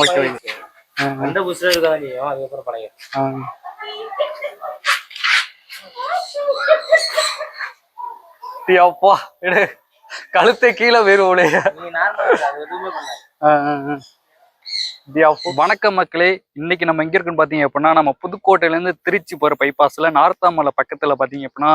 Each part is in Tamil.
ஓகே அந்த புஷ்ல இருக்காதியோ அதுக்கப்புறம் பழைய அப்பா கழுத்தை கீழே போயிருவோம். வணக்கம் மக்களே, இன்னைக்கு நம்ம எங்க இருக்குன்னு பாத்தீங்க அப்படின்னா நம்ம புதுக்கோட்டையில இருந்து திருச்சி போற பைபாஸ்ல நார்த்தாமலை பக்கத்துல பாத்தீங்க அப்படின்னா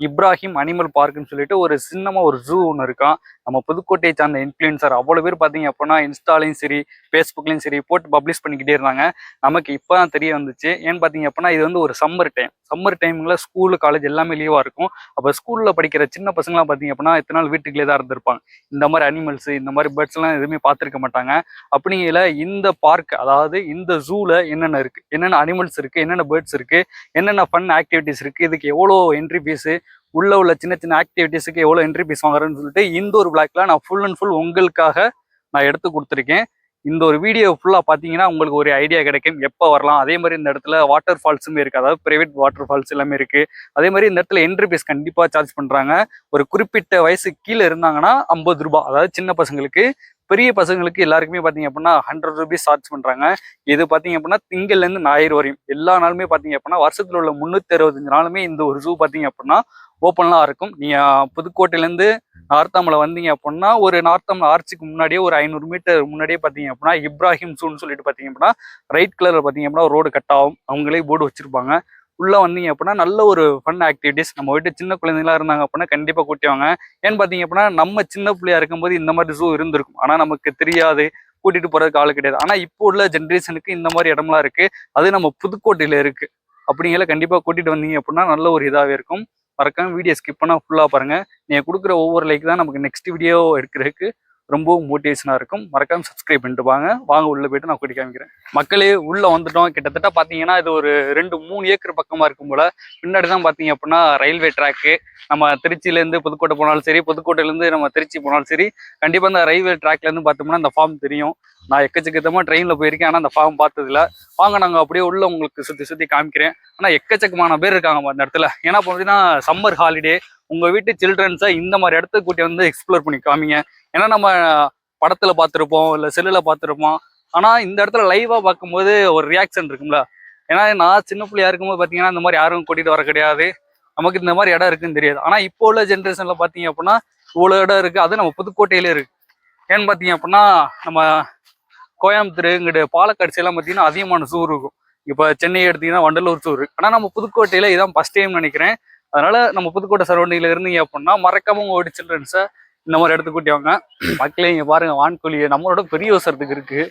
இப்ராஹிம் அனிமல் பார்க்னு சொல்லிட்டு ஒரு சின்னமா ஒரு ஜூ ஒன்று இருக்கான். நம்ம புதுக்கோட்டையை சார்ந்த இன்ஃப்ளூயன்சர் அவ்வளவு பேர் பாத்தீங்க அப்படின்னா இன்ஸ்டாலையும் சரி ஃபேஸ்புக்லையும் சரி போட்டு பப்ளிஷ் பண்ணிக்கிட்டே இருந்தாங்க. நமக்கு இப்பதான் தெரிய வந்துச்சு. ஏன்னு பாத்தீங்க அப்படின்னா இது வந்து ஒரு சம்மர் டைம்ல ஸ்கூலு காலேஜ் எல்லாமே லீவா இருக்கும். அப்ப ஸ்கூல்ல படிக்கிற சின்ன பசங்களாம் பாத்தீங்க அப்படின்னா இத்தனை நாள் வீட்டுக்குள்ளே தான் இருந்திருப்பாங்க. இந்த மாதிரி அனிமல்ஸ் இந்த மாதிரி பேர்ட்ஸ் எல்லாம் எதுவுமே பார்த்திருக்க மாட்டாங்க. அப்படிங்கிற இந்த பார்க், அதாவது இந்த ஜூல என்னென்ன இருக்கு, என்னென்ன அனிமல்ஸ் இருக்கு, என்னென்ன பேர்ட்ஸ் இருக்கு, என்னென்ன ஃபன் ஆக்டிவிட்டிஸ் இருக்கு, இதுக்கு எவ்வளோ என்ட்ரி ஃபீஸு, உள்ள சின்ன சின்ன ஆக்டிவிட்டிஸுக்கு எவ்வளோ என்ட்ரி ஃபீஸ் வாங்குறேன்னு சொல்லிட்டு இந்த ஒரு பிளாக்ல நான் ஃபுல் அண்ட் ஃபுல் உங்களுக்காக நான் எடுத்து கொடுத்துருக்கேன். இந்த ஒரு வீடியோ ஃபுல்லாக பார்த்தீங்கன்னா உங்களுக்கு ஒரு ஐடியா கிடைக்கும் எப்போ வரலாம். அதே மாதிரி இந்த இடத்துல வாட்டர் ஃபால்ஸுமே இருக்குது, அதாவது பிரைவேட் வாட்டர் ஃபால்ஸ் எல்லாமே இருக்குது. அதே மாதிரி இந்த இடத்துல என்ட்ரி ஃபீஸ் கண்டிப்பாக சார்ஜ் பண்ணுறாங்க. ஒரு குறிப்பிட்ட வயசுக்கு கீழே இருந்தாங்கன்னா 50 ரூபாய், அதாவது சின்ன பசங்களுக்கு. பெரிய பசங்களுக்கு எல்லாருக்குமே பார்த்தீங்க அப்படின்னா 100 ரூபீஸ் சார்ஜ் பண்ணுறாங்க. இது பார்த்தீங்க அப்படின்னா திங்கள்லேருந்து ஞாயிறு வரையும் எல்லா நாளுமே பார்த்தீங்க அப்படின்னா வருஷத்துல உள்ள 365 நாளுமே இந்த ஒரு ஜூ பார்த்தீங்க அப்படின்னா ஓப்பன்லாம் இருக்கும். நீங்கள் புதுக்கோட்டையிலேருந்து நார்த்தாமலை வந்தீங்க அப்படின்னா ஒரு நார்த்தாமலை ஆர்ச்சுக்கு முன்னாடியே ஒரு 500 மீட்டர் முன்னாடியே பார்த்தீங்க அப்படின்னா இப்ராஹிம் ஜூன்னு சொல்லிட்டு பார்த்தீங்க அப்படின்னா ரைட் கலரில் பார்த்தீங்க அப்படின்னா ரோடு கட் ஆகும். அவங்களே போர்டு வச்சிருப்பாங்க. உள்ளே வந்தீங்க அப்படின்னா நல்ல ஒரு ஃபன் ஆக்டிவிட்டிஸ். நம்ம வீட்டு சின்ன குழந்தைங்களா இருந்தாங்க அப்படின்னா கண்டிப்பாக கூட்டிவாங்க. ஏன்னு பார்த்தீங்க அப்படின்னா நம்ம சின்ன பிள்ளையா இருக்கும்போது இந்த மாதிரி ஜூ இருந்திருக்கும், ஆனால் நமக்கு தெரியாது, கூட்டிட்டு போறதுக்கு ஆள் கிடையாது. ஆனால் இப்போ உள்ள ஜென்ரேஷனுக்கு இந்த மாதிரி இடம்லாம் இருக்கு, அது நம்ம புதுக்கோட்டையில இருக்கு. அப்படிங்கிற கண்டிப்பாக கூட்டிட்டு வந்தீங்க அப்படின்னா நல்ல ஒரு இதாகவே இருக்கும். மறக்காம வீடியோ ஸ்கிப் பண்ணால் ஃபுல்லாக பாருங்க. நீங்கள் கொடுக்குற ஒவ்வொரு லைக் தான் நமக்கு நெக்ஸ்ட் வீடியோ எடுக்கிறதுக்கு ரொம்பவும் மோட்டிவேஷனாக இருக்கும். மறக்காம சப்ஸ்கிரைப் பண்ணிட்டு வாங்க உள்ள போயிட்டு நான் கூட்டி காமிக்கிறேன். மக்களே உள்ள வந்துட்டோம். கிட்டத்தட்ட பார்த்தீங்கன்னா இது ஒரு 2-3 ஏக்கர் பக்கமாக இருக்கும் போல. பின்னாடி தான் பார்த்தீங்க அப்படின்னா ரயில்வே ட்ராக்கு. நம்ம திருச்சியிலேருந்து புதுக்கோட்டை போனாலும் சரி, புதுக்கோட்டையிலேருந்து நம்ம திருச்சி போனாலும் சரி, கண்டிப்பாக இந்த ரயில்வே ட்ராக்லேருந்து பார்த்தோம்னா இந்த ஃபார்ம் தெரியும். நான் எக்கச்சக்கத்தமாக ட்ரெயினில் போயிருக்கேன், ஆனால் அந்த ஃபார்ம் பார்த்ததில்ல. வாங்க நாங்கள் அப்படியே உள்ள உங்களுக்கு சுற்றி காமிக்கிறேன். ஆனால் எக்கச்சக்கமான பேர் இருக்காங்க அந்த இடத்துல. ஏன்னா பார்த்தீங்கன்னா சம்மர் ஹாலிடே. உங்கள் வீட்டு சில்ட்ரன்ஸை இந்த மாதிரி இடத்துக்கு கூட்டி வந்து எக்ஸ்ப்ளோர் பண்ணி காமிங்க. ஏன்னா நம்ம படத்துல பார்த்துருப்போம், இல்லை செல்லுல பார்த்துருப்போம், ஆனால் இந்த இடத்துல லைவாக பார்க்கும்போது ஒரு ரியாக்ஷன் இருக்கும்ல. ஏன்னா நான் சின்ன பிள்ளையா இருக்கும்போது பார்த்தீங்கன்னா இந்த மாதிரி யாரும் கூட்டிகிட்டு வர கிடையாது, நமக்கு இந்த மாதிரி இடம் இருக்குன்னு தெரியாது. ஆனால் இப்போ உள்ள ஜென்ரேஷன்ல பார்த்தீங்க அப்படின்னா இவ்வளோ இடம் இருக்குது, அது நம்ம புதுக்கோட்டையிலே இருக்கு. ஏன்னு பார்த்தீங்க அப்படின்னா நம்ம கோயம்புத்தூர் இங்கிட்டு பாலக்காடு சைட்லாம் பார்த்தீங்கன்னா அதிகமான ஜூ இருக்கும். இப்போ சென்னை எடுத்தீங்கன்னா வண்டலூர் ஜூ இருக்கு. ஆனால் நம்ம புதுக்கோட்டையில இதான் ஃபர்ஸ்ட் டைம் நினைக்கிறேன். அதனால நம்ம புதுக்கோட்டை சரௌண்டிங்ல இருந்தீங்க அப்படின்னா மறக்காம உங்க வீட்டு சில்ட்ரன்ஸை இந்த மாதிரி இடத்துக்கு கூட்டி வாங்க. மக்களே இங்க பாருங்க, வான்கோழியை நம்மளோட பெரிய அவசரத்துக்கு இருக்கு.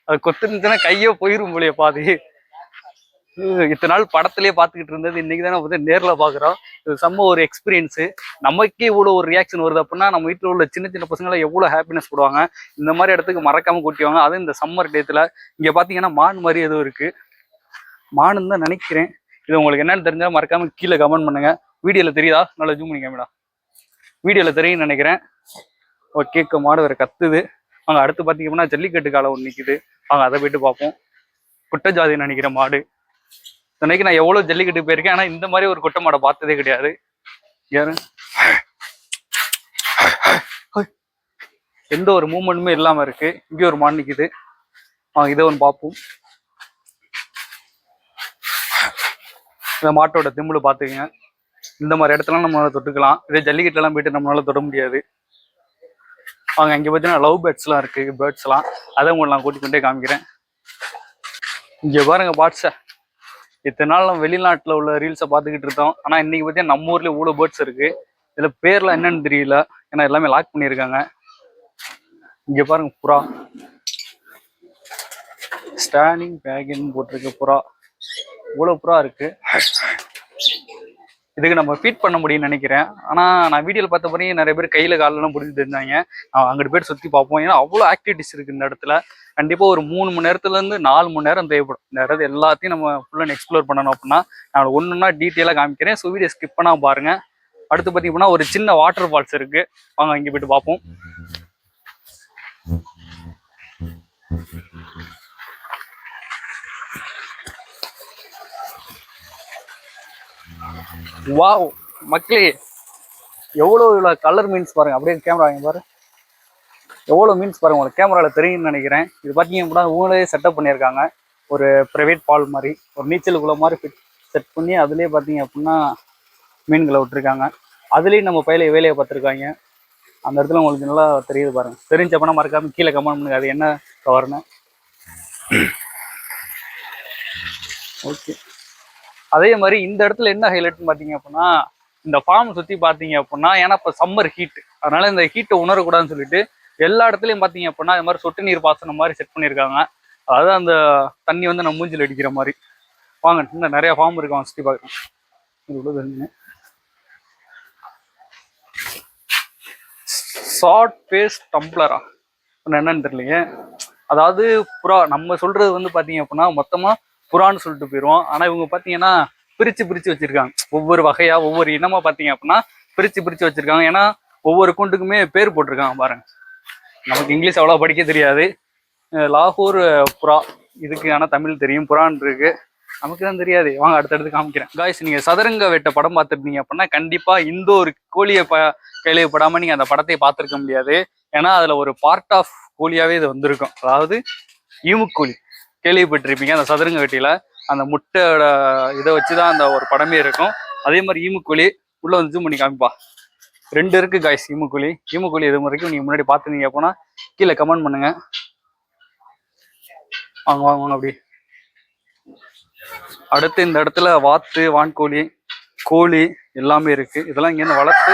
அது கொத்துருந்துச்சுன்னா கையோ போயிரும் போலியே பாதி. இத்தனை நாள் படத்திலேயே பார்த்துக்கிட்டு இருந்தது, இன்னைக்கு தானே வந்து நேரில் பார்க்குறோம். இது செம்ம ஒரு எக்ஸ்பீரியன்ஸு. நமக்கே இவ்வளோ ஒரு ரியாக்ஷன் வருது அப்படின்னா நம்ம வீட்டில் உள்ள சின்ன சின்ன பசங்களை எவ்வளோ ஹாப்பினஸ் போடுவாங்க. இந்த மாதிரி இடத்துக்கு மறக்காம கூட்டிவாங்க. அதுவும் இந்த சம்மர் டேத்தில். இங்கே பார்த்தீங்கன்னா மான் மாதிரி எதுவும் இருக்கு, மானுன்னு தான் நினைக்கிறேன். இது உங்களுக்கு என்னன்னு தெரிஞ்சா மறக்காம கீழே கமெண்ட் பண்ணுங்க. வீடியோவில் தெரியுதா? நல்லா ஜூம் பண்ணி காமிடா. வீடியோவில் தெரியும்னு நினைக்கிறேன். ஓகே, மாடு வேறு கத்துது. அங்கே அடுத்து பார்த்தீங்கன்னா ஜல்லிக்கட்டு காலம் ஒன்று நிற்குது. அவங்க அதை போயிட்டு பார்ப்போம். குட்டை ஜாதின்னு நினைக்கிற மாடு. இன்னைக்கு நான் எவ்வளோ ஜல்லிக்கட்டு போயிருக்கேன், ஆனால் இந்த மாதிரி ஒரு குட்டை மாடை பார்த்ததே கிடையாது. யாரு எந்த ஒரு மூமெண்ட்டுமே இல்லாமல் இருக்கு. இங்கே ஒரு மாடு நிற்குது. இதை ஒன்று பார்ப்போம். இந்த மாட்டோட திம்புல பார்த்துக்கங்க. இந்த மாதிரி இடத்துலாம் நம்மளால தொட்டுக்கலாம். இதே ஜல்லிக்கட்டுலாம் போயிட்டு நம்மளால தொட முடியாது. அவங்க இங்கே பார்த்தீங்கன்னா லவ் பேர்ட்ஸ்லாம் இருக்கு, பேர்ட்ஸ்லாம். அதை உங்களுக்கு நான் கூட்டிக் கொண்டே காமிக்கிறேன். இங்கே பாருங்க பேர்ட்ஸை. இத்தனை நாள் நம்ம வெளிநாட்டில் உள்ள ரீல்ஸை பார்த்துக்கிட்டு இருந்தோம், ஆனால் இன்னைக்கு பார்த்தீங்கன்னா நம்ம ஊர்லேயே இவ்வளோ பேர்ட்ஸ் இருக்கு. இதில் பேர்லாம் என்னன்னு தெரியல, ஏன்னா எல்லாமே லாக் பண்ணியிருக்காங்க. இங்கே பாருங்க புறா, ஸ்டாண்டிங் பேகின்னு போட்டிருக்கு புறா. இவ்வளோ புறா இருக்கு. இதுக்கு நம்ம ஃபீட் பண்ண முடியும்னு நினைக்கிறேன். ஆனால் நான் வீடியோவில் பார்த்தபடி நிறைய பேர் கையில் காலெல்லாம் பிடிச்சிட்டு இருந்தாங்க. அங்கிட்டு போய்ட்டு சுற்றி பார்ப்போம். ஏன்னா அவ்வளோ ஆக்டிவிட்டிஸ் இருக்குது இந்த இடத்துல. கண்டிப்பாக ஒரு 3 மணி நேரத்துலேருந்து 4 மணி நேரம் தேவைப்படும். இந்த இடத்துல எல்லாத்தையும் நம்ம ஃபுல்லாக எக்ஸ்ப்ளோர் பண்ணணும் அப்படின்னா நான் ஒன்றுன்னா டீட்டெயிலாக காமிக்கிறேன். ஸோ வீடியோ ஸ்கிப் பண்ணால் பாருங்கள். அடுத்து பார்த்தீங்கன்னா ஒரு சின்ன வாட்டர் ஃபால்ஸ் இருக்குது. வாங்க இங்கே போய்ட்டு பார்ப்போம். வாவ் மக்களே, எவ்வளோ கலர் மீன்ஸ் பாருங்க, அப்படியே கேமரா வாங்கி பாரு, எவ்வளோ மீன்ஸ் பாருங்க, உங்களுக்கு கேமராவில் தெரியும்னு நினைக்கிறேன். இது பார்த்தீங்க அப்படின்னா ஊங்களே செட்டப் பண்ணியிருக்காங்க. ஒரு ப்ரைவேட் பால் மாதிரி ஒரு நீச்சலுக்குள்ள மாதிரி செட் பண்ணி அதுலேயே பார்த்தீங்க அப்படின்னா மீன்களை விட்டுருக்காங்க. அதுலேயும் நம்ம பயில வேலையை பார்த்துருக்காங்க. அந்த இடத்துல உங்களுக்கு நல்லா தெரியுது பாருங்க. தெரிஞ்ச அப்படின்னா மறக்காம கீழே கமெண்ட் பண்ணுங்க அது என்ன கவர்னு. ஓகே, அதே மாதிரி இந்த இடத்துல என்ன ஹைலைட்னு பார்த்தீங்க அப்படின்னா இந்த ஃபார்ம் சுற்றி பார்த்தீங்க அப்படின்னா, ஏன்னா இப்போ சம்மர் ஹீட், அதனால இந்த ஹீட்டை உணரக்கூடாதுன்னு சொல்லிட்டு எல்லா இடத்துலையும் பார்த்தீங்க அப்படின்னா இது மாதிரி சொட்டு நீர் பாசனம் மாதிரி செட் பண்ணியிருக்காங்க. அதாவது அந்த தண்ணி வந்து நம்ம மூஞ்சில் அடிக்கிற மாதிரி. வாங்க, இன்னும் நிறைய ஃபார்ம் இருக்கு, அவன் சுற்றி பார்க்குறேன். இது ஷார்ட் ஃபேஸ் டம்ப்ளரா என்னன்னு தெரியலையே. அதாவது புறா, நம்ம சொல்றது வந்து பார்த்தீங்க அப்படின்னா மொத்தமாக புறான்னு சொல்லிட்டு போயிடுவோம். ஆனால் இவங்க பார்த்தீங்கன்னா பிரித்து வச்சிருக்காங்க. ஒவ்வொரு வகையா ஒவ்வொரு இனமா பார்த்தீங்க அப்படின்னா பிரித்து வச்சிருக்காங்க. ஏன்னா ஒவ்வொரு கூண்டுக்குமே பேர் போட்டிருக்காங்க பாருங்க. நமக்கு இங்கிலீஷ் அவ்வளோ படிக்க தெரியாது. லாகூர் புறா இதுக்கு ஆனால் தமிழ் தெரியும், புறான் இருக்கு, நமக்கு தான் தெரியாது. வாங்க அடுத்தடுத்து காமிக்கிறேன். காய்ஸ், நீங்க சதுரங்க வேட்டை படம் பார்த்துருந்தீங்க அப்படின்னா கண்டிப்பா இந்த ஒரு கோழியை கேள்விப்படாம நீங்க அந்த படத்தை பார்த்துருக்க முடியாது. ஏன்னா அதுல ஒரு பார்ட் ஆஃப் கோழியாவே இது வந்திருக்கும். அதாவது ஈமுக்கோழி கேள்விப்பட்டிருப்பீங்க. அந்த சதுரங்க வேட்டையில அந்த முட்டையோட இதை வச்சுதான் அந்த ஒரு படமே இருக்கும். அதே மாதிரி ஈமுக்கோழி உள்ள வந்து ஜூம் பண்ணி காமிப்பா. 2 இருக்கு காய்ஸ். ஈமுக்கோழி இது வரைக்கும் நீங்க முன்னாடி பார்த்துருந்தீங்க அப்படின்னா கீழே கமெண்ட் பண்ணுங்க. வாங்க வாங்க வாங்க. அப்படி அடுத்து இந்த இடத்துல வாத்து, வான்கோழி, கோழி எல்லாமே இருக்கு. இதெல்லாம் இங்கேருந்து வளர்த்து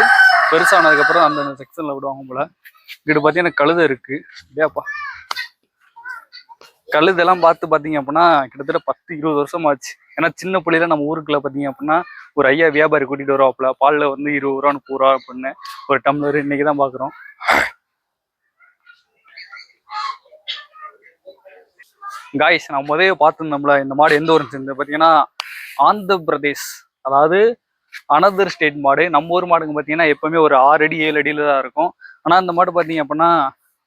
பெருசானதுக்கு அப்புறம் அந்த செக்ஷன்ல விடுவாங்க போல. இங்கிட்ட பார்த்தீங்கன்னா கழுதை இருக்கு. இல்லையாப்பா, கழுதெல்லாம் பார்த்து பார்த்தீங்க அப்படின்னா கிட்டத்தட்ட 10-20 வருஷம் ஆச்சு. ஏன்னா சின்ன பிள்ளையில நம்ம ஊருக்குள்ள பார்த்தீங்க அப்படின்னா ஒரு ஐயா வியாபாரி கூட்டிட்டு வருவாப்புல. பாலில் வந்து 20 ரூபா 30 ரூபா அப்படின்னு ஒரு டம்ளர். இன்னைக்கு தான் பார்க்குறோம். காய்ஸ், நான் முதவே பார்த்துருந்தோம்ல இந்த மாடு எந்த ஊருன்னு சேர்ந்து பார்த்தீங்கன்னா ஆந்திர பிரதேஷ், அதாவது அனதர் ஸ்டேட் மாடு. நம்ம ஊர் மாடுங்க பார்த்தீங்கன்னா எப்பவுமே ஒரு 6 அடி 7 அடியில தான் இருக்கும். ஆனால் அந்த மாடு பார்த்தீங்க அப்படின்னா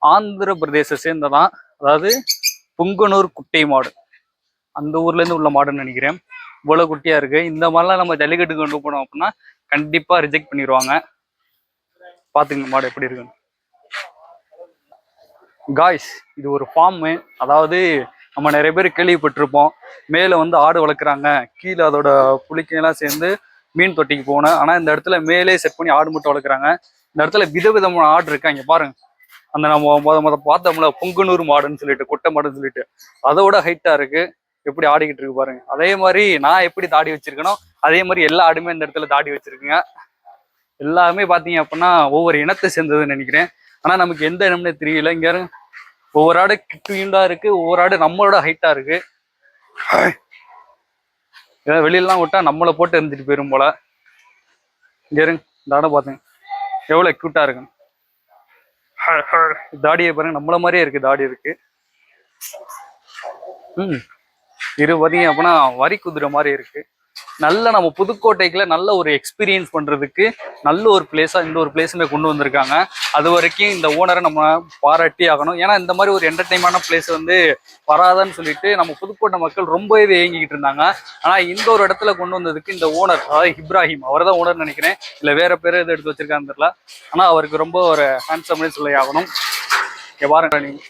ஆந்திர பிரதேச சேர்ந்ததான். அதாவது புங்கனூர் குட்டை மாடு, அந்த ஊர்லேருந்து உள்ள மாடுன்னு நினைக்கிறேன். இவ்வளோ குட்டியா இருக்கு. இந்த மாதிரிலாம் நம்ம ஜல்லிக்கட்டுக்கு கொண்டு போனோம் அப்படின்னா கண்டிப்பா ரிஜெக்ட் பண்ணிடுவாங்க. பார்த்துங்க மாடு எப்படி இருக்குன்னு. காய்ஸ், இது ஒரு ஃபார்மு. அதாவது நம்ம நிறைய பேர் கேள்விப்பட்டிருப்போம், மேலே வந்து ஆடு வளர்க்குறாங்க, கீழே அதோட புளிக்கையெல்லாம் சேர்ந்து மீன் தொட்டிக்கு போனேன். ஆனால் இந்த இடத்துல மேலே செட் பண்ணி ஆடு மட்டும் வளர்க்குறாங்க. இந்த இடத்துல விதவிதமான ஆடு இருக்கு. இங்கே பாருங்க, அந்த நம்ம முத பார்த்தோம்ல பொங்கனூர் மாடுன்னு சொல்லிட்டு, கொட்டை மாடுன்னு சொல்லிட்டு, அதோட ஹைட்டா இருக்கு. எப்படி ஆடிக்கிட்டு இருக்கு பாருங்க. அதே மாதிரி நான் எப்படி தாடி வச்சிருக்கேனோ அதே மாதிரி எல்லா ஆடுமே இந்த இடத்துல தாடி வச்சிருக்குங்க. எல்லாமே பார்த்தீங்க அப்படின்னா ஒவ்வொரு இனத்தை சேர்ந்ததுன்னு நினைக்கிறேன். ஆனால் நமக்கு எந்த இனம்னே தெரியல. இங்க ஒவ்வொரு ஆடு கிட்டுண்டா இருக்கு, ஒவ்வொரு ஆடு நம்மளோட ஹைட்டா இருக்கு. வெளியெல்லாம் விட்டா நம்மளை போட்டு எரிஞ்சிட்டு போயிரும் போல. இங்க இருங்க, இந்த ஆடை பாத்துங்க எவ்வளவு கியூட்டா இருக்கு. தாடியை பாருங்க, நம்மள மாதிரியே இருக்கு, தாடி இருக்கு. இது பார்த்தீங்க அப்படின்னா வரி குதிரை மாதிரி இருக்கு. நல்ல நம்ம புதுக்கோட்டைக்குள்ள நல்ல ஒரு எக்ஸ்பீரியன்ஸ் பண்றதுக்கு நல்ல ஒரு பிளேஸா இந்த ஒரு பிளேஸுமே கொண்டு வந்திருக்காங்க. அது வரைக்கும் இந்த ஓனரை நம்ம பாராட்டி ஆகணும். ஏன்னா இந்த மாதிரி ஒரு என்டர்டைன்மெண்டான பிளேஸ் வந்து வராதான்னு சொல்லிட்டு நம்ம புதுக்கோட்டை மக்கள் ரொம்பவே ஏங்கிக்கிட்டு இருந்தாங்க. ஆனா இந்த ஒரு இடத்துல கொண்டு வந்ததுக்கு இந்த ஓனர், அதாவது இப்ராஹிம், அவர் தான் ஓனர் நினைக்கிறேன், இல்லை வேற பேர் எது எடுத்து வச்சிருக்கான்னு தெரியல. ஆனா அவருக்கு ரொம்ப ஒரு ஹேண்ட்ஸம்னு சொல்லி ஆகணும். பாருங்க, நீங்க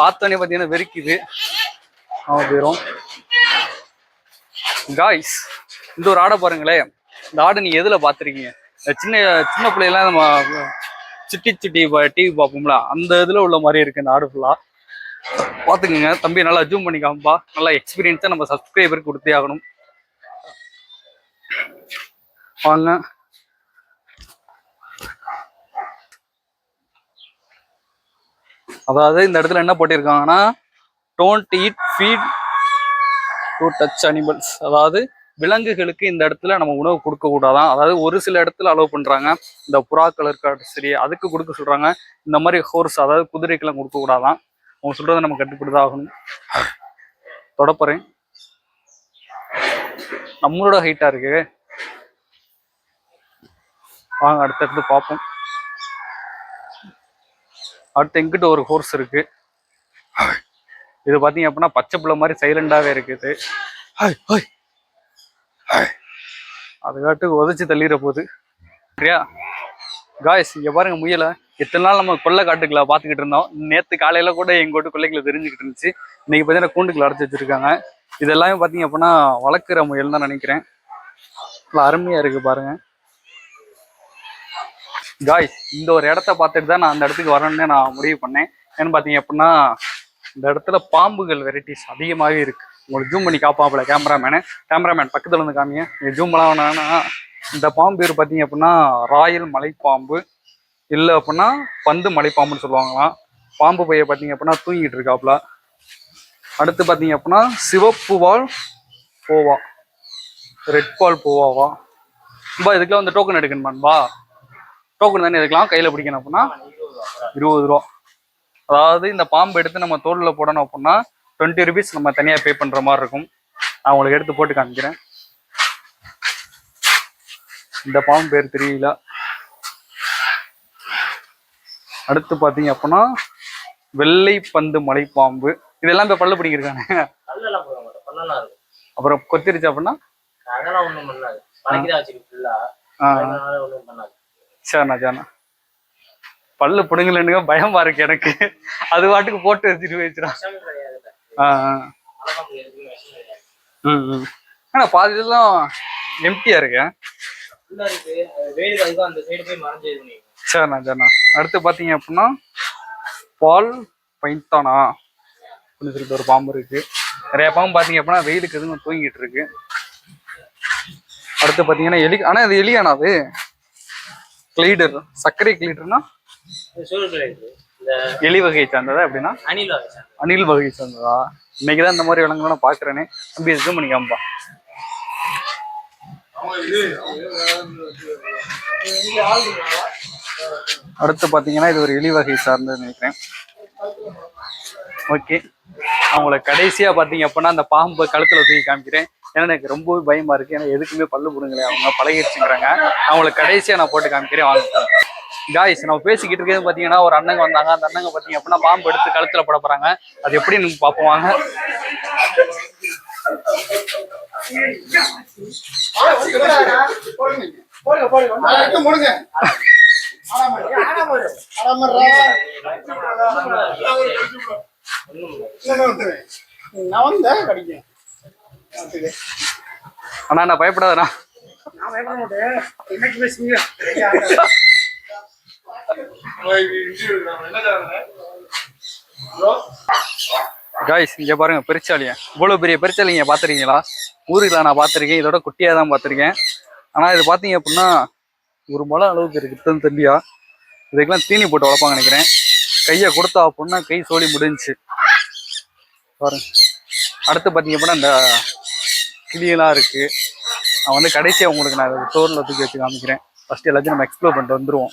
பார்த்தோன்னே பார்த்தீங்கன்னா வெறிக்குது. போயிரும். காய்ஸ், இந்த ஒரு ஆடை பாருங்களேன். இந்த ஆடை நீங்க எதுல பாத்திருக்கீங்க? சின்ன சின்ன பிள்ளைலாம் நம்ம சுட்டி டிவி பார்ப்போம்ல, அந்த இதுல உள்ள மாதிரி இருக்கு இந்த ஆடு ஃபுல்லா. பாத்துக்கோங்க தம்பி, நல்லா ஜூம் பண்ணி காமிப்பா. நல்லா எக்ஸ்பீரியன்ஸா நம்ம சப்ஸ்கிரைபருக்கு கொடுத்தே ஆகணும். வாங்க. அதாவது இந்த இடத்துல என்ன போட்டிருக்காங்கன்னா, don't eat feed to touch animals. அதாவது விலங்குகளுக்கு இந்த இடத்துல நம்ம உணவு கொடுக்க கூடாதான். அதாவது ஒரு சில இடத்துல அலோவ் பண்றாங்க, இந்த புறாக்கள் இருக்காட்டு சரி அதுக்கு கொடுக்க சொல்றாங்க. இந்த மாதிரி ஹோர்ஸ், அதாவது குதிரைக்கெல்லாம் கொடுக்க கூடாதான். அவங்க சொல்றதை நம்ம கட்டுப்படுதான் ஆகணும். தொடப்பறேன், நம்மளோட ஹைட்டா இருக்கு. வாங்க அடுத்தடுத்து பார்ப்போம். அடுத்து எங்கிட்ட ஒரு ஹோர்ஸ் இருக்கு. இது பாத்தீங்க அப்படின்னா பச்சை பிள்ளை மாதிரி சைலண்டாவே இருக்குது. அதுக்காட்டு உதச்சி தள்ளிட போகுது. சரியா? காய்ஸ் இங்க பாருங்க முயலை. எத்தனை நாள் நம்ம கொள்ளை காட்டுக்குள்ள பாத்துக்கிட்டு இருந்தோம். நேத்து காலையில கூட எங்க வீட்டு கொள்ளைக்குள்ள தெரிஞ்சுக்கிட்டு இருந்துச்சு. இன்னைக்கு பாத்தீங்கன்னா கூண்டுக்குள்ள அடைச்சு வச்சிருக்காங்க. இது எல்லாமே பாத்தீங்க அப்படின்னா வளர்க்குற முயல் தான் நினைக்கிறேன். அருமையா இருக்கு பாருங்க காய்ஸ். இந்த ஒரு இடத்த பார்த்துட்டு தான் நான் அந்த இடத்துக்கு வரணும்னு நான் முடிவு பண்ணேன். ஏன்னு பாத்தீங்க அப்படின்னா இந்த இடத்துல பாம்புகள் வெரைட்டிஸ் அதிகமாகவே இருக்கு. உங்களுக்கு ஜூம் பண்ணி காப்பாப்புல கேமராமேன் பக்கத்துல வந்து காமிங்க. ஜூம் பண்ணலாம் வேணாம்னா இந்த பாம்பு பேர் பார்த்தீங்க அப்படின்னா ராயல் மலைப்பாம்பு, இல்லை அப்படின்னா பந்து மலைப்பாம்புன்னு சொல்லுவாங்களாம். பாம்பு பைய பார்த்தீங்க அப்படின்னா தூங்கிட்டு இருக்காப்புல. அடுத்து பார்த்தீங்க அப்படின்னா சிவப்பு வால் போவா, ரெட் பால் போவாவா. பா இதுக்கெல்லாம் வந்து டோக்கன் எடுக்கணுமான்பா? டோக்கன் தானே எடுக்கலாம். கையில் பிடிக்கணும் அப்படின்னா 20 ரூபா. அதாவது இந்த பாம்பு எடுத்து நம்ம தோலில் போடணும் அப்படின்னா 20 ருபீஸ் நம்ம தனியாக பே பண்ணுற மாதிரி இருக்கும். நான் உங்களுக்கு எடுத்து போட்டு காமிக்கிறேன். இந்த பாம்பு பேர் தெரியல. அடுத்து பாத்தீங்க அப்படின்னா வெள்ளை பந்து மலைப்பாம்பு. இதெல்லாம் இப்ப பல்லு பிடிக்கிருக்காங்க. அப்புறம் கொத்திருச்சு அப்படின்னா சரிண்ணா பல்லு பிடுங்கலன்னு பயமா இருக்கு எனக்கு. அது வாட்டுக்கு போட்டு வச்சுட்டு வச்சிடும். ஆனா பாதி இதெல்லாம் எம்டியா இருக்கு. சரிண்ணா. அடுத்து பாத்தீங்க அப்படின்னா பால் பைத்தானா அப்படின்னு சொல்லிட்டு ஒரு பாம்பு இருக்கு. நிறைய பாம்பு பாத்தீங்க அப்படின்னா வெயிலுக்கு எதுவும் தூங்கிட்டு இருக்கு. அடுத்து பாத்தீங்கன்னா எலி. ஆனா அது எலியானா? அது கிளைடர், சர்க்கரை கிளைடர்னா எலி வகையை சார்ந்ததா? அப்படின்னா அணில் வகையை சார்ந்ததா? இன்னைக்குதான் இந்த மாதிரி விலங்குகளை நான் பாக்குறேனே. அப்படி ஜூம் பண்ணி காம்பா. அடுத்து பாத்தீங்கன்னா இது ஒரு எலி வகை சார்ந்தது நினைக்கிறேன். ஓகே, அவங்கள கடைசியா பாத்தீங்க அப்படின்னா அந்த பாம்பு கழுத்துல தூக்கி காமிக்கிறேன். ஏன்னா எனக்கு ரொம்பவே பயமா இருக்கு. ஏன்னா எதுக்குமே பல்லு போடுங்களே, அவங்க பழகிடுச்சுங்கிறாங்க. அவங்களை கடைசியா நான் போட்டு காமிக்கிறேன். வாங்க காய்ஸ், நம்ம பேசிக்கிட்டு இருக்கிறது பாத்தீங்கன்னா ஒரு அண்ணங்க வந்தாங்க. அந்த அண்ணங்க பாத்தீங்க அப்படின்னா பாம்பு எடுத்து கழுத்துல போட போறாங்க. அது எப்படின்னு பார்ப்போம் வாங்க. அண்ணா நான் பயப்படாதண்ணா. காய்ஸ் இங்க பாருங்க பெருச்சாலியா. இவ்வளவு பெரிய பெருச்சாலிங்க பாத்திருக்கீங்களா? ஊருக்குல நான் பாத்திருக்கேன். இதோட குட்டியா தான் பாத்திருக்கேன். ஆனா இது பாத்தீங்க அப்படின்னா ஒரு மலை அளவுக்கு இருக்கு தம்பியா. இதுக்கெல்லாம் தீனி போட்டு வளர்ப்பாங்க நினைக்கிறேன். கையை கொடுத்தா அப்படின்னா கை சோழி முடிஞ்சுச்சு பாருங்க. அடுத்து பாத்தீங்க அப்படின்னா இந்த கிளியெல்லாம் இருக்கு. நான் வந்து கடைசியா உங்களுக்கு நான் ஸ்டோர்ல தூக்கி வச்சு காமிக்கிறேன். ஃபர்ஸ்ட் எல்லாத்தையும் நம்ம எக்ஸ்ப்ளோர் பண்ணிட்டு வந்துருவோம்.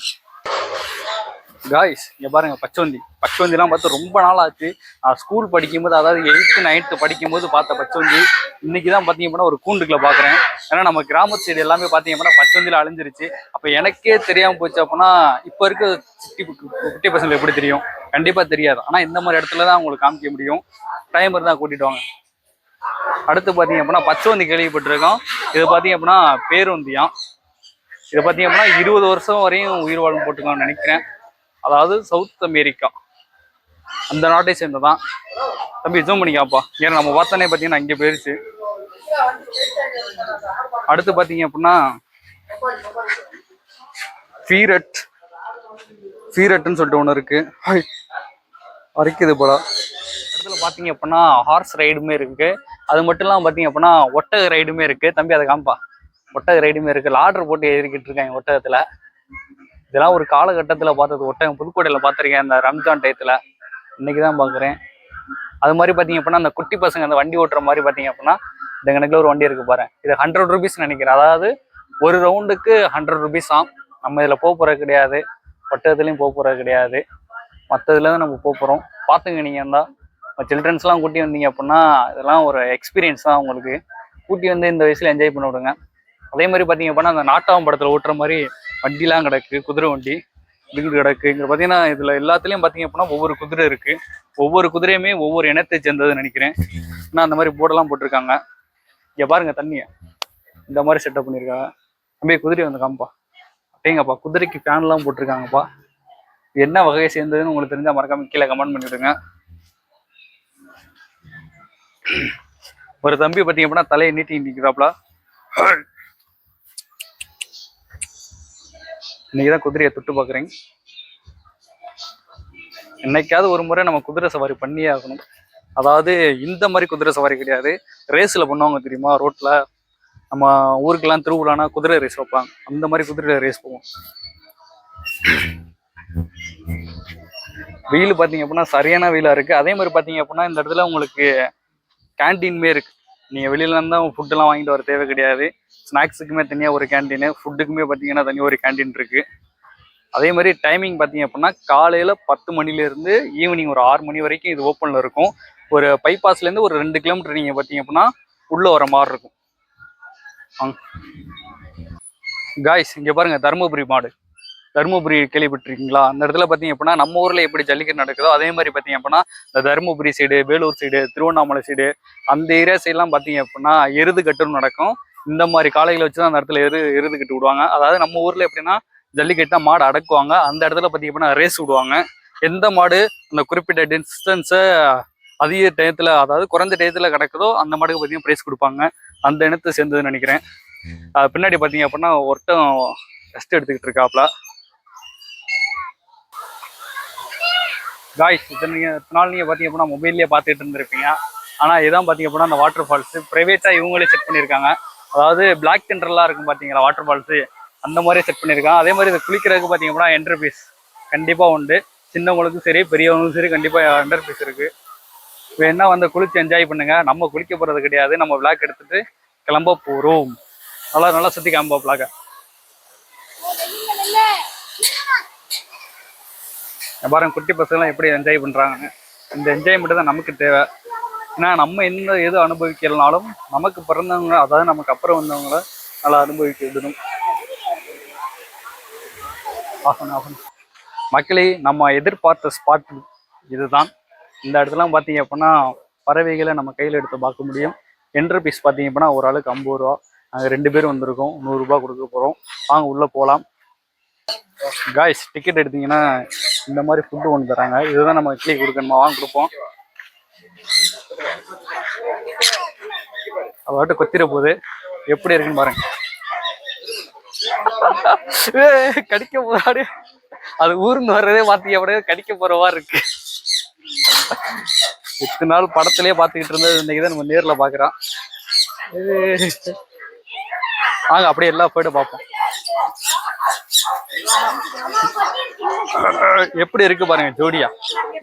காய்ஸ் இங்க பாருங்க பச்சவந்திலாம் பார்த்து ரொம்ப நாள் ஆச்சு. ஸ்கூல் படிக்கும்போது, அதாவது 8th 9th படிக்கும்போது பார்த்த பச்சவந்தி இன்னைக்கு தான் பார்த்தீங்க அப்படின்னா ஒரு கூண்டுக்குள்ள பார்க்குறேன். ஏன்னா நம்ம கிராம சைடு எல்லாமே பார்த்தீங்க அப்படின்னா பச்சவந்தியில் அழிஞ்சிருச்சு. அப்போ எனக்கே தெரியாமல் போச்சு அப்படின்னா இப்போ இருக்க குட்டி பசங்களுக்கு எப்படி தெரியும்? கண்டிப்பாக தெரியாது. ஆனால் இந்த மாதிரி இடத்துல தான் உங்களுக்கு காமிக்க முடியும். டைம் இருந்தால் கூட்டிட்டு வாங்க. அடுத்து பார்த்தீங்க அப்படின்னா பச்சவந்தி கேள்விப்பட்டிருக்கோம். இது பார்த்தீங்க அப்படின்னா பேருந்தியாம். இதை பார்த்தீங்க அப்படின்னா 20 வருஷம் வரையும் உயிர் வாழும் போட்டுக்கோன்னு நினைக்கிறேன். அதாவது சவுத் அமெரிக்கா அந்த நாட்டை சேர்ந்ததான். தம்பி ஜூம் பண்ணிக்காப்பா. ஏன்னா நம்ம பார்த்தோன்னே பார்த்தீங்கன்னா இங்கே போயிருச்சு. அடுத்து பார்த்தீங்க அப்படின்னா ஃபீரட்னு சொல்லிட்டு ஒன்று இருக்கு. வரைக்குது போல. இடத்துல பார்த்தீங்க அப்படின்னா ஹார்ஸ் ரைடுமே இருக்கு. அது மட்டும் இல்லாமல் பார்த்தீங்க அப்படின்னா ஒட்டக ரைடுமே இருக்கு. தம்பி அதை காம்பா. ஒட்டக ரைடுமே இருக்கு. லாடர் போட்டு எழுதிக்கிட்டு இருக்காங்க ஒட்டகத்துல. இதெல்லாம் ஒரு காலகட்டத்தில் பார்த்தது. ஒட்டகம் புதுக்கோட்டையில் பார்த்துருக்கேன் அந்த ரம்ஜான் டயத்தில். இன்னைக்கு தான் பார்க்குறேன். அது மாதிரி பார்த்தீங்க அப்படின்னா அந்த குட்டி பசங்க அந்த வண்டி ஓட்டுற மாதிரி பார்த்தீங்க அப்படின்னா இந்த கணக்கில் ஒரு வண்டி இருக்கு பாரு. இது 100 ருபீஸ் நினைக்கிறேன். அதாவது ஒரு ரவுண்டுக்கு 100 ருபீஸ் ஆம். நம்ம இதில் போகிறது கிடையாது. ஒட்டகத்துலேயும் போகிறது கிடையாது. மற்றதுல தான் நம்ம போகிறோம். பார்த்துங்க நீங்கள் இருந்தால் சில்ட்ரன்ஸ்லாம் கூட்டி வந்தீங்க அப்படின்னா இதெல்லாம் ஒரு எக்ஸ்பீரியன்ஸ் தான் உங்களுக்கு. கூட்டி வந்து இந்த வயசில் என்ஜாய் பண்ண விடுங்க. அதே மாதிரி பார்த்தீங்க அப்படின்னா அந்த நாட்டாம் படத்தில் ஓட்டுற மாதிரி வண்டிலாம் கிடக்கு. குதிரை வண்டி இதுக்கு கிடக்கு. இங்கே பார்த்தீங்கன்னா இதில் எல்லாத்துலேயும் பார்த்தீங்க அப்படின்னா ஒவ்வொரு குதிரை இருக்கு. ஒவ்வொரு குதிரையுமே ஒவ்வொரு இனத்தை சேர்ந்ததுன்னு நினைக்கிறேன். ஆனால் அந்த மாதிரி போர்டெல்லாம் போட்டிருக்காங்க. இங்கே பாருங்க தண்ணியை இந்த மாதிரி செட்டப் பண்ணியிருக்காங்க. அப்படியே குதிரை வந்து காம்பா. ஏங்கப்பா குதிரைக்கு ஃபேன்லாம் போட்டிருக்காங்கப்பா. என்ன வகையை சேர்ந்ததுன்னு உங்களுக்கு தெரிஞ்சா மறக்காம கீழே கமெண்ட் பண்ணிவிடுங்க. ஒரு தம்பி பார்த்தீங்க அப்படின்னா தலையை நீட்டி நிற்கிறாப்ல. இன்னைக்குதான் குதிரையை தொட்டு பார்க்குறேங்க. என்னைக்காவது ஒரு முறை நம்ம குதிரை சவாரி பண்ணியே ஆகணும். அதாவது இந்த மாதிரி குதிரை சவாரி கிடையாது, ரேஸில் பண்ணுவாங்க தெரியுமா, ரோட்டில் நம்ம ஊருக்கெல்லாம் திருவிழானா குதிரை ரேஸ் வைப்பாங்க, அந்த மாதிரி குதிரை ரேஸ் போவோம். வெயில் பார்த்தீங்க அப்படின்னா சரியான வெயிலாக இருக்குது. அதே மாதிரி பார்த்தீங்க அப்படின்னா இந்த இடத்துல உங்களுக்கு கேன்டீன்மே இருக்குது. நீங்கள் வெளியிலேருந்து தான் ஃபுட்டெல்லாம் வாங்கிட்டு வர தேவை கிடையாது. ஸ்நாக்ஸுக்குமே தனியாக ஒரு கேன்டீனு, ஃபுட்டுக்குமே பார்த்தீங்கன்னா தனியாக ஒரு கேன்டீன் இருக்குது. அதே மாதிரி டைமிங் பார்த்தீங்க அப்படின்னா காலையில் 10 மணிலேருந்து ஈவினிங் ஒரு 6 மணி வரைக்கும் இது ஓப்பனில் இருக்கும். ஒரு பைபாஸ்லேருந்து ஒரு 2 கிலோமீட்டர் நீங்கள் பார்த்தீங்க அப்படின்னா உள்ளே வர மாதிரி இருக்கும். காய்ஸ் இங்கே பாருங்கள், தருமபுரி மாடு. தருமபுரி கேள்விப்பட்டிருக்கீங்களா? அந்த இடத்துல பார்த்தீங்க அப்படின்னா நம்ம ஊரில் எப்படி ஜல்லிக்கட்டு நடக்குதோ அதே மாதிரி பார்த்தீங்க அப்படின்னா இந்த Dharmapuri side, Vellore side, Tiruvannamalai side, அந்த ஏரியா சைட்லாம் பார்த்தீங்க அப்படின்னா எருது கட்டுன்னு நடக்கும். இந்த மாதிரி காளைகளை வச்சு தான் அந்த இடத்துல எருது கட்டு விடுவாங்க. அதாவது நம்ம ஊரில் எப்படின்னா ஜல்லிக்கட்டா மாடு அடக்குவாங்க, அந்த இடத்துல பார்த்தீங்க அப்படின்னா ரேஸ் விடுவாங்க. எந்த மாடு அந்த குறிப்பிட்ட டிஸ்டன்ஸை அதிக டயத்தில், அதாவது குறைஞ்ச டயத்தில் கிடக்குதோ அந்த மாடுக்கு பார்த்தீங்கன்னா ப்ரைஸ் கொடுப்பாங்க. அந்த இனத்தை சேர்ந்ததுன்னு நினைக்கிறேன். பின்னாடி பார்த்தீங்க அப்படின்னா ஒருத்தன் ரெஸ்ட் எடுத்துக்கிட்டு இருக்காப்ல. காய்ஸ் இத்தனை நாள் நீங்கள் பார்த்தீங்க அப்படின்னா மொபைல்லேயே பார்த்துட்டு இருந்திருப்பீங்க. ஆனால் இதான் பார்த்தீங்க அப்படின்னா அந்த வாட்டர் ஃபால்ஸு ப்ரைவேட்டாக இவங்களே செட் பண்ணியிருக்காங்க. அதாவது பிளாக் டெண்டர்லாம் இருக்கும் பார்த்தீங்களா வாட்டர் ஃபால்ஸு, அந்த மாதிரி செட் பண்ணியிருக்காங்க. அதே மாதிரி இது குளிக்கிறதுக்கு பார்த்தீங்க அப்படின்னா என்ட்ரி ஃபீஸ் கண்டிப்பாக உண்டு. சின்னவங்களுக்கும் சரி பெரியவங்களுக்கும் சரி கண்டிப்பாக என்ட்ரி ஃபீஸ் இருக்குது. வேணா வந்து குளிச்சு என்ஜாய் பண்ணுங்க. நம்ம குளிக்க போகிறது கிடையாது, நம்ம விளாக் எடுத்துட்டு கிளம்ப போகிறோம். நல்லா சுற்றி காம்பா விளாக. பாருங்க குட்டி பசங்களாம் எப்படி என்ஜாய் பண்ணுறாங்க. இந்த என்ஜாய்மெண்ட்டு தான் நமக்கு தேவை. ஏன்னா நம்ம எது அனுபவிக்கலனாலும் நமக்கு பிறந்தவங்க, அதாவது நமக்கு அப்புறம் வந்தவங்கள நல்லா அனுபவிக்க விடணும். மக்களே நம்ம எதிர்பார்த்த ஸ்பாட் இதுதான். இந்த இடத்துலாம் பார்த்தீங்க அப்படின்னா பறவைகளை நம்ம கையில் எடுத்து பார்க்க முடியும். என்ட்ரி பீஸ் பார்த்தீங்க அப்படின்னா ஒரு ஆளுக்கு 50 ரூபா. நாங்கள் 2 பேர் வந்திருக்கோம், 100 ரூபா கொடுக்க போகிறோம். வாங்க உள்ளே போகலாம். காய்ஸ் டிக்கெட் எடுத்தீங்கன்னா இந்த மாதிரி ஃபுட்டு ஒன்று தராங்க. இதுதான் நம்ம இட்லி கொடுக்கணுமா, வாங்க கொடுப்போம். அதாட்டு கொத்திர போகுது, எப்படி இருக்குன்னு பாருங்க. கடிக்க போறாரு, அது ஊர்ந்து வர்றதே பார்த்தீங்க அப்படியே கடிக்க போறவா இருக்கு. இத்தனை நாள் படத்திலேயே பார்த்துக்கிட்டு இருந்தது இன்னைக்குதான் நம்ம நேர்ல பாக்குறோம். வாங்க அப்படியே எல்லா போய்ட்டு பார்ப்போம். எப்படி இருக்கு பாருங்க ஜோடியா.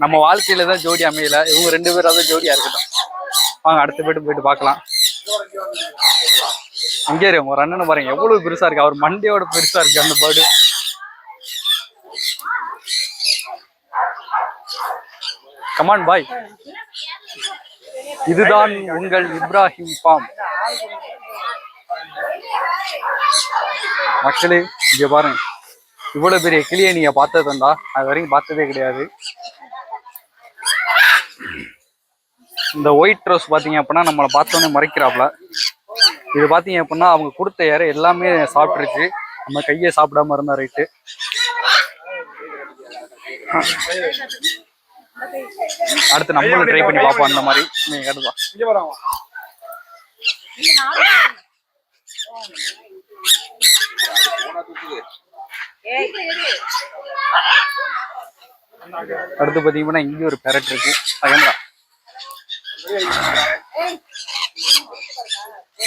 நம்ம வாழ்க்கையில தான் ஜோடி அமையல, இவங்க 2 பேராவது ஜோடியா இருக்கட்டும். வாங்க அடுத்த போயிட்டு பார்க்கலாம். அங்கே இருக்கு ஒரு அண்ணனை பாருங்க, எவ்வளவு பெருசா இருக்கு. அவர் மண்டையோட பெருசா இருக்கு அந்த பேர்டு. கமான் பாய், இதுதான் உங்கள் இப்ராஹிம் ஃபார்ம். மக்களே இங்க பாருங்க, இவ்வளவு பெரிய கிளியை நீங்க பார்த்ததுண்டா? அது வரைக்கும் பார்த்ததே கிடையாது. இந்த ஒயிட் ரோஸ் பார்த்தீங்க அப்படின்னா நம்மளை பார்த்தோன்னே மறைக்கிறாப்ல. இது பார்த்தீங்க அப்படின்னா அவங்க கொடுத்த யாரை எல்லாமே சாப்பிட்ருச்சு. நம்ம கையை சாப்பிடாம இருந்தா ரைட்டு. அடுத்து நம்மளும் ட்ரை பண்ணி பார்ப்போம் அந்த மாதிரி. நீங்க கட்டுவா அடுத்து பார்த்தீங்கன்னா இங்கே ஒரு பேரட் இருக்கு.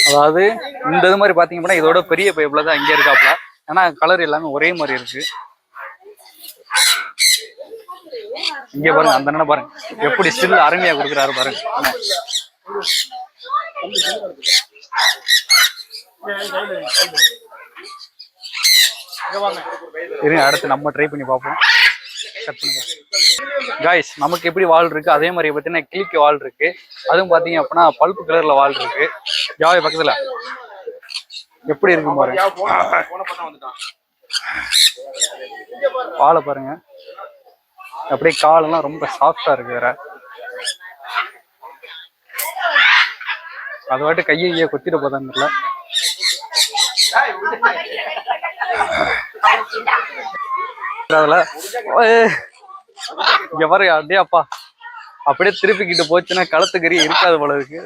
அதாவது இந்த இது மாதிரி பார்த்தீங்க அப்படின்னா இதோட பெரிய பைப்ல தான் இங்கே இருக்காப்ல. ஏன்னா கலர் எல்லாமே ஒரே மாதிரி இருக்கு. இங்கே பாருங்க, அந்த அண்ணனை பாருங்க எப்படி ஸ்டில் அருமையா கொடுக்குறாரு பாருங்க. இருங்க அடுத்து நம்ம ட்ரை பண்ணி பார்ப்போம். கட் பண்ணுங்க காய்ஸ். நமக்கு எப்படி வால் இருக்கு அதே மாதிரி பார்த்தீங்கன்னா கிளிக்கு வால் இருக்கு. அதுவும் பார்த்தீங்க அப்படின்னா பல்ப்பு கலர்ல வால் இருக்கு. ஜாவை பக்கத்துல எப்படி இருக்கு பாருங்க. வாழை பாருங்க, அப்படியே காலெல்லாம் ரொம்ப சாஃப்டா இருக்கு. வேற அது வாட்டு கையை கொத்திட்டு போதான்னு தெரியல. அதுல இங்க பாருங்க அப்படியே அப்பா அப்படியே திருப்பிக்கிட்டு போச்சுன்னா களத்துக்கறி இருக்காது போல இருக்கு.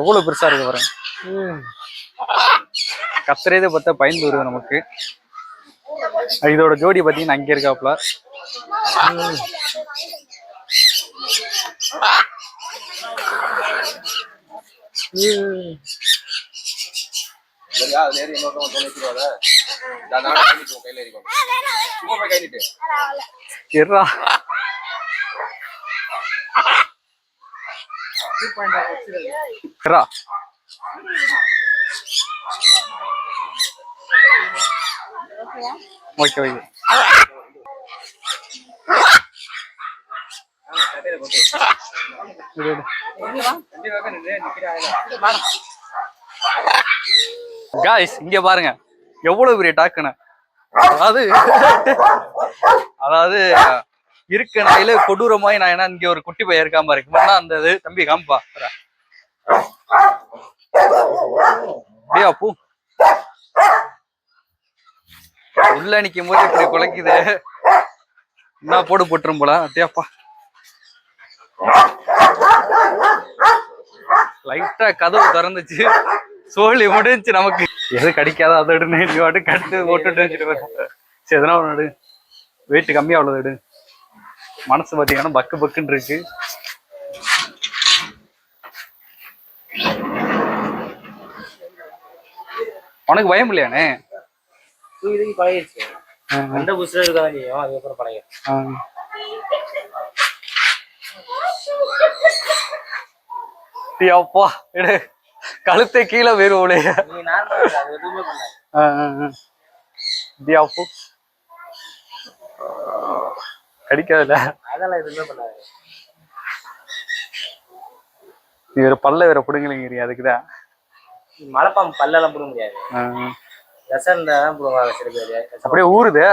எவ்வளவு பெருசா இருக்கு பாருங்க. கத்துறதே பார்த்தா பயந்து வருது நமக்கு. இதோட ஜோடி பார்த்தீங்கன்னா அங்கே இருக்காப்ல. Okay okay. காய்ஸ் இங்க பாருங்க எவ்வளவு பெரிய டாக்குன்னு. அதாவது இருக்க நாயில கொடூரமாய் நான் என்ன இங்க ஒரு குட்டி பையன் இருக்காம இருக்கு அந்த இது தம்பி காம்பா அப்படியா பூ உள்ள நிக்கும் போது இப்படி குலைக்குது. என்ன போட்டுரும் போல அப்படியாப்பா. லைட்டா கதவு திறந்துச்சு, சோழி முடிஞ்சு நமக்கு எது கடிக்காத அதை எடுன்னு நீ வாட்டு கட்டு போட்டுட்டு வச்சுட்டு சரி எதனா ஒன்று எடு. வெயிட் கம்மியா அவ்வளவு எடு. மனசு பார்த்தீங்கன்னா பக்கு பக்குன்னு இருக்கு. உனக்கு பயம் இல்லையானே? இதுக்கு பழகிடுச்சு. அந்த புதுசுல இருக்காதான் செய்யும், அதுக்கப்புறம் பழகிடும். அப்பா எடு கழுத்தை கீழே வேறுவோலே கடிக்காதுல்ல. அதெல்லாம் எதுவுமே பண்ணாது. நீ வேற பல்ல வேற புடுங்கலைங்க. அதுக்குதான் மலைப்பாம்பு பல்லெல்லாம் புடுங்க முடியாது. ரசம் இருந்தாதான் புடுங்க சில பேர். அப்படியே ஊறுது.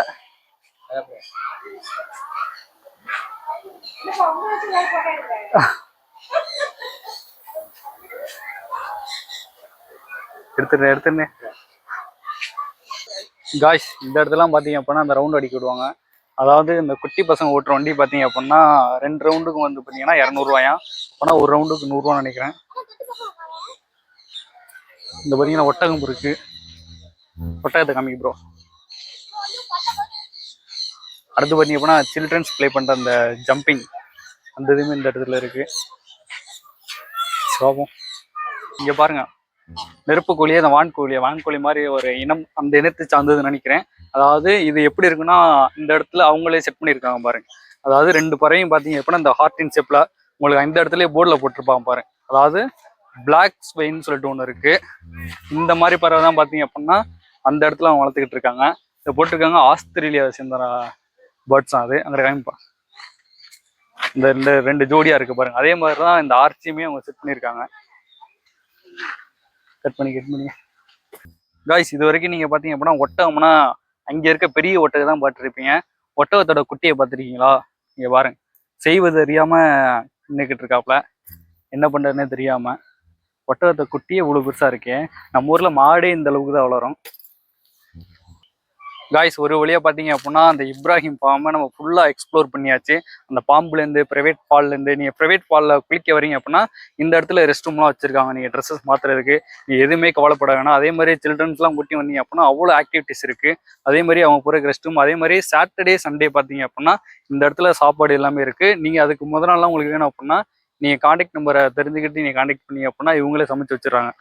எடுத்துருந்தேன் காய்ஸ். இந்த இடத்துலாம் பார்த்தீங்க அப்படின்னா அந்த ரவுண்ட் அடிக்க விடுவாங்க. அதாவது இந்த குட்டி பசங்க ஓட்டுற வண்டி பார்த்தீங்க அப்படின்னா 2 ரவுண்டுக்கு வந்து பார்த்தீங்கன்னா 200 அப்போனா ஒரு ரவுண்டுக்கு 100 நினைக்கிறேன். இந்த பார்த்தீங்கன்னா ஒட்டகம் இருக்கு. ஒட்டகத்தை காமிக்க ப்ரோ. அடுத்து பார்த்தீங்க அப்படின்னா சில்ட்ரன்ஸ் பிளே பண்ணுற அந்த ஜம்பிங் அந்த இதுவுமே இந்த இடத்துல இருக்கு. சோபம் இங்க பாருங்க நெருப்பு கோழியே அந்த வான்கோழி மாதிரி ஒரு இனம், அந்த இனத்தை சார்ந்ததுன்னு நினைக்கிறேன். அதாவது இது எப்படி இருக்குன்னா இந்த இடத்துல அவங்களே செட் பண்ணியிருக்காங்க பாருங்க. அதாவது 2 பறவையும் பார்த்தீங்க அப்படின்னா இந்த ஹார்டின் ஷேப்ல உங்களுக்கு இந்த இடத்துல போர்டில் போட்டிருப்பாங்க பாருங்க. அதாவது பிளாக் ஸ்பெயின்னு சொல்லிட்டு ஒன்று இருக்கு. இந்த மாதிரி பறவை தான் பார்த்தீங்க அப்படின்னா அந்த இடத்துல அவங்க வளர்த்துக்கிட்டு இருக்காங்க. இதை போட்டிருக்காங்க ஆஸ்திரேலியாவை சேர்ந்த பேர்ட்ஸ் தான். அது அங்கே காமிப்பா இந்த 2 ஜோடியா இருக்கு பாருங்க. அதே மாதிரி தான் இந்த ஆர்ச்சியுமே அவங்க செட் பண்ணியிருக்காங்க. கட் பண்ணி காய்ஸ் இது வரைக்கும் நீங்க பாத்தீங்க அப்படின்னா ஒட்டகம்னா அங்க இருக்க பெரிய ஒட்டகம் தான் பார்த்துருப்பீங்க. ஒட்டகத்தோட குட்டியை பார்த்துருக்கீங்களா? இங்க பாருங்க செய்வது அறியாம நின்றுக்கிட்டு இருக்காப்புல, என்ன பண்றதுன்னே தெரியாம. ஒட்டகத்தை குட்டியே இவ்வளவு பெருசா இருக்கேன். நம்ம ஊர்ல மாடே இந்த அளவுக்கு தான் வளரும். காய்ஸ் ஒரு வழியா பார்த்தீங்க அப்படின்னா அந்த இப்ராஹிம் பாம்பை நம்ம ஃபுல்லாக எக்ஸ்ப்ளோர் பண்ணியாச்சு. அந்த பாம்புலேருந்து ப்ரைவேட் ஃபால்லேருந்து நீங்கள் ப்ரைவேட் ஃபாலில் குளிக்க வரீங்க அப்படின்னா இந்த இடத்துல ரெஸ்ட் ரூம்லாம் வச்சுருக்காங்க. நீங்கள் ட்ரெஸ்ஸஸ் மாற்றுறதுக்கு நீ எதுவுமே கவலைப்பட வேணாம். அதே மாதிரி சில்ட்ரன்ஸ்லாம் கூட்டி வந்தீங்க அப்படின்னா அவ்வளோ ஆக்டிவிட்டிஸ் இருக்குது. அதே மாதிரி அவங்க போகிற ரெஸ்ட் ரூம். அதே மாதிரி சாட்டர்டே சண்டே பார்த்தீங்க அப்படின்னா இந்த இடத்துல சாப்பாடு எல்லாமே இருக்குது. நீங்கள் அதுக்கு முதல் நாள்லாம் உங்களுக்கு வேணும் அப்படின்னா நீங்கள் கான்டாக்ட் நம்பரை தெரிஞ்சுக்கிட்டு நீங்கள் கான்டாக்ட் பண்ணி அப்படின்னா இவங்களே சமைச்சு வச்சுருவாங்க.